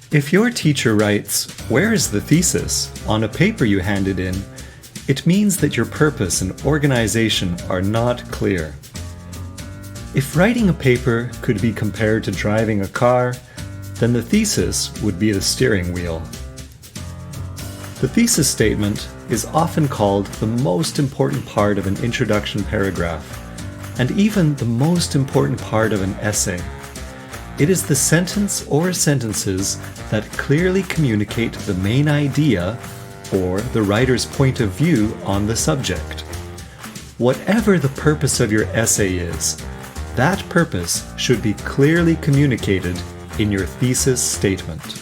If your teacher writes, "Where's the thesis?" on a paper you handed in, it means that your purpose and organization are not clear. If writing a paper could be compared to driving a car, then the thesis would be the steering wheel. The thesis statement is often called the most important part of an introduction paragraph, and even the most important part of an essay. It is the sentence or sentences that clearly communicate the main idea or the writer's point of view on the subject. Whatever the purpose of your essay is, that purpose should be clearly communicated in your thesis statement.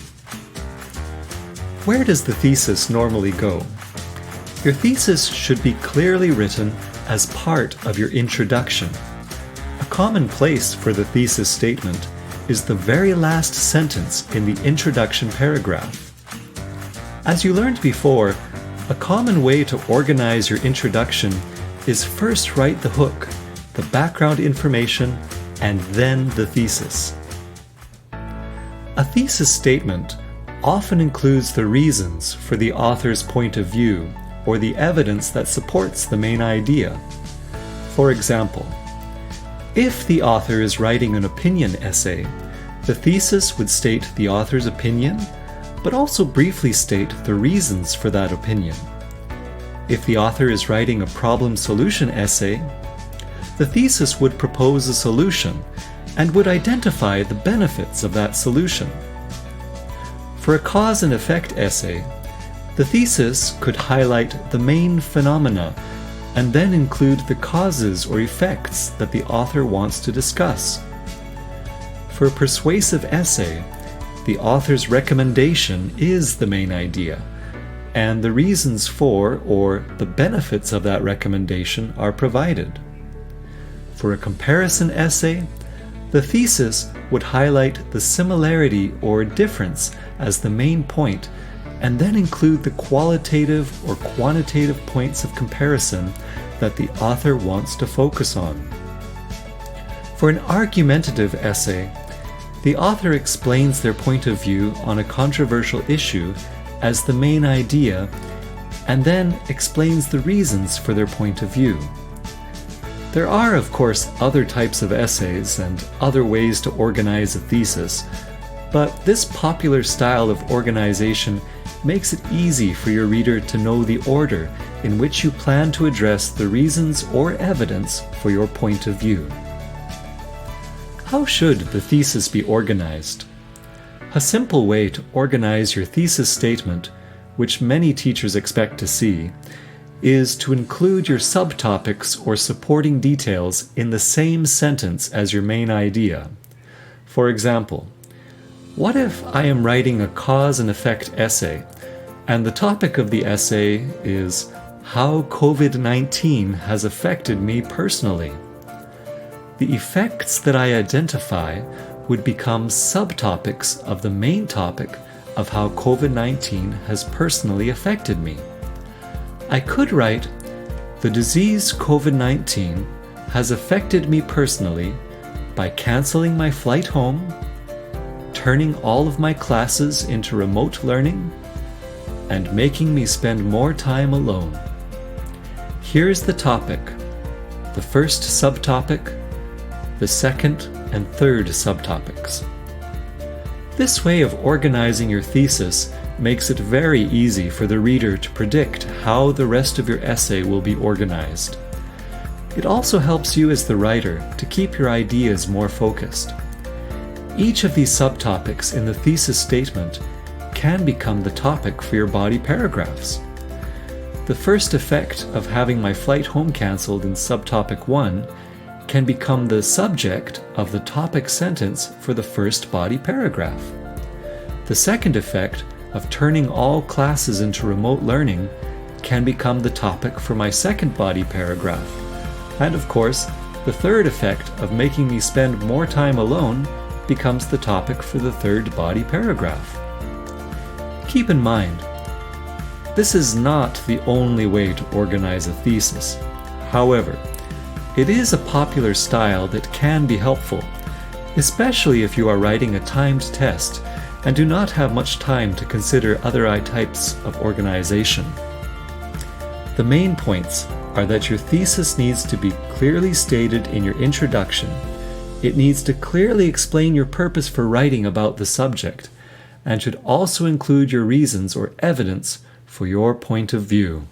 Where does the thesis normally go? Your thesis should be clearly written as part of your introduction. A common place for the thesis statement is the very last sentence in the introduction paragraph. As you learned before, a common way to organize your introduction is first write the hook, the background information, and then the thesis. A thesis statement often includes the reasons for the author's point of view or the evidence that supports the main idea. For example, if the author is writing an opinion essay, the thesis would state the author's opinion, but also briefly state the reasons for that opinion. If the author is writing a problem-solution essay, the thesis would propose a solution and would identify the benefits of that solution. For a cause and effect essay, the thesis could highlight the main phenomena and then include the causes or effects that the author wants to discuss. For a persuasive essay, the author's recommendation is the main idea, and the reasons for or the benefits of that recommendation are provided. For a comparison essay, the thesis would highlight the similarity or difference as the main point and then include the qualitative or quantitative points of comparison that the author wants to focus on. For an argumentative essay, the author explains their point of view on a controversial issue as the main idea and then explains the reasons for their point of view. There are, of course, other types of essays and other ways to organize a thesis, but this popular style of organization makes it easy for your reader to know the order in which you plan to address the reasons or evidence for your point of view. How should the thesis be organized? A simple way to organize your thesis statement, which many teachers expect to see, is to include your subtopics or supporting details in the same sentence as your main idea. For example, what if I am writing a cause and effect essay, and the topic of the essay is how COVID-19 has affected me personally? The effects that I identify would become subtopics of the main topic of how COVID-19 has personally affected me. I could write, the disease COVID-19 has affected me personally by canceling my flight home, turning all of my classes into remote learning, and making me spend more time alone. Here's the topic, the first subtopic, the second and third subtopics. This way of organizing your thesis makes it very easy for the reader to predict how the rest of your essay will be organized. It also helps you as the writer to keep your ideas more focused. Each of these subtopics in the thesis statement can become the topic for your body paragraphs. The first effect of having my flight home cancelled in subtopic 1 can become the subject of the topic sentence for the first body paragraph. The second effect of turning all classes into remote learning can become the topic for my second body paragraph. And of course, the third effect of making me spend more time alone becomes the topic for the third body paragraph. Keep in mind, this is not the only way to organize a thesis. However, it is a popular style that can be helpful, especially if you are writing a timed test and do not have much time to consider other types of organization. The main points are that your thesis needs to be clearly stated in your introduction. It needs to clearly explain your purpose for writing about the subject, and should also include your reasons or evidence for your point of view.